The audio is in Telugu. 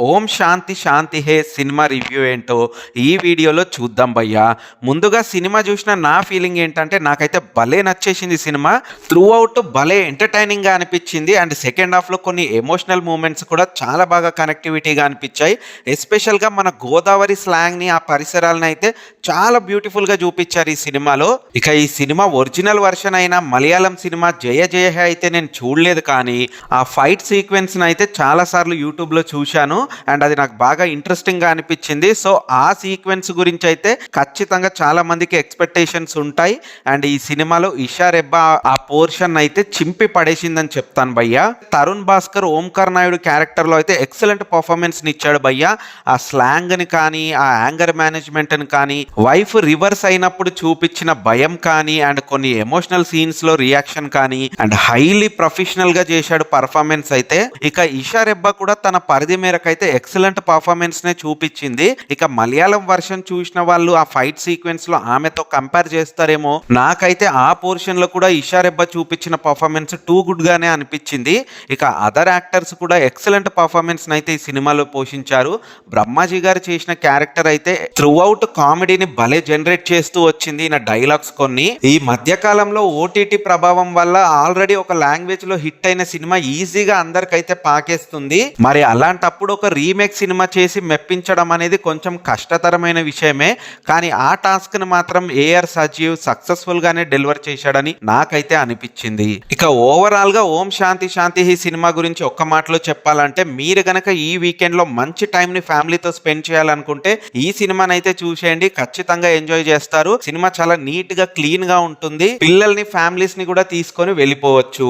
ఓం శాంతి శాంతి హే సినిమా రివ్యూ ఏంటో ఈ వీడియోలో చూద్దాం భయ్యా. ముందుగా సినిమా చూసిన నా ఫీలింగ్ ఏంటంటే నాకైతే భలే నచ్చేసింది సినిమా. త్రూ అవుట్ భలే ఎంటర్టైనింగ్గా అనిపించింది. అండ్ సెకండ్ హాఫ్లో కొన్ని ఎమోషనల్ మూమెంట్స్ కూడా చాలా బాగా కనెక్టివిటీగా అనిపించాయి. ఎస్పెషల్గా మన గోదావరి స్లాంగ్ని, ఆ పరిసరాలను అయితే చాలా బ్యూటిఫుల్గా చూపించారు ఈ సినిమాలో. ఇక ఈ సినిమా ఒరిజినల్ వర్షన్ అయిన మలయాళం సినిమా జయ జయ హే అయితే నేను చూడలేదు, కానీ ఆ ఫైట్ సీక్వెన్స్ అయితే చాలా సార్లు యూట్యూబ్లో చూశాను. అండ్ అది నాకు బాగా ఇంట్రెస్టింగ్ గా అనిపించింది. సో ఆ సీక్వెన్స్ గురించి అయితే ఖచ్చితంగా చాలా మందికి ఎక్స్పెక్టేషన్స్ ఉంటాయి. అండ్ ఈ సినిమాలో ఇషా రెబ్బా ఆ పోర్షన్ అయితే చింపి పడేసిందని చెప్తాను భయ్యా. తరుణ్ భాస్కర్ ఓంకార్ నాయుడు క్యారెక్టర్ లో అయితే ఎక్సలెంట్ పర్ఫార్మెన్స్ ని ఇచ్చాడు భయ్యా. ఆ స్లాంగ్ ని కానీ, ఆ యాంగర్ మేనేజ్మెంట్ ని కానీ, వైఫ్ రివర్స్ అయినప్పుడు చూపించిన భయం కానీ, అండ్ కొన్ని ఎమోషనల్ సీన్స్ లో రియాక్షన్ కానీ, అండ్ హైలీ ప్రొఫెషనల్ గా చేశాడు పర్ఫార్మెన్స్ అయితే. ఇక ఇషా రెబ్బా కూడా తన పరిధి మేరకు అయితే ఎక్సలెంట్ పర్ఫార్మెన్స్ నే చూపించింది. ఇక మలయాళం వర్షన్ చూసిన వాళ్ళు ఆ ఫైట్ సీక్వెన్స్ లో ఆమెతో కంపేర్ చేస్తారేమో, నాకైతే ఆ పోర్షన్ లో కూడా ఇషా రెబ్బా చూపించిన పర్ఫార్మెన్స్ టూ గుడ్ గానే అనిపించింది. ఇక అదర్ యాక్టర్స్ కూడా ఎక్సలెంట్ పర్ఫార్మెన్స్ అయితే ఈ సినిమాలో పోషించారు. బ్రహ్మాజీ గారు చేసిన క్యారెక్టర్ అయితే త్రూ అవుట్ కామెడీని భలే జనరేట్ చేస్తూ వచ్చింది. ఈయన డైలాగ్స్ కొన్ని ఈ మధ్య కాలంలో ఓటీటీ ప్రభావం వల్ల ఆల్రెడీ ఒక లాంగ్వేజ్ లో హిట్ అయిన సినిమా ఈజీగా అందరికైతే పాకేస్తుంది. మరి అలాంటప్పుడు ఒక రీమేక్ సినిమా చేసి మెప్పించడం అనేది కొంచెం కష్టతరమైన విషయమే. కానీ ఆ టాస్క్ ని మాత్రం ఏఆర్ సజీవ్ సక్సెస్ఫుల్ గానే డెలివర్ చేశాడని నాకైతే అనిపించింది. ఇక ఓవరాల్ గా ఓం శాంతి శాంతి ఈ సినిమా గురించి ఒక్క మాటలో చెప్పాలంటే, మీరు గనక ఈ వీకెండ్ లో మంచి టైం ని ఫ్యామిలీతో స్పెండ్ చేయాలనుకుంటే ఈ సినిమాని అయితే చూసేయండి. ఖచ్చితంగా ఎంజాయ్ చేస్తారు. సినిమా చాలా నీట్ గా క్లీన్ గా ఉంటుంది. పిల్లల్ని, ఫ్యామిలీస్ ని కూడా తీసుకొని వెళ్ళిపోవచ్చు.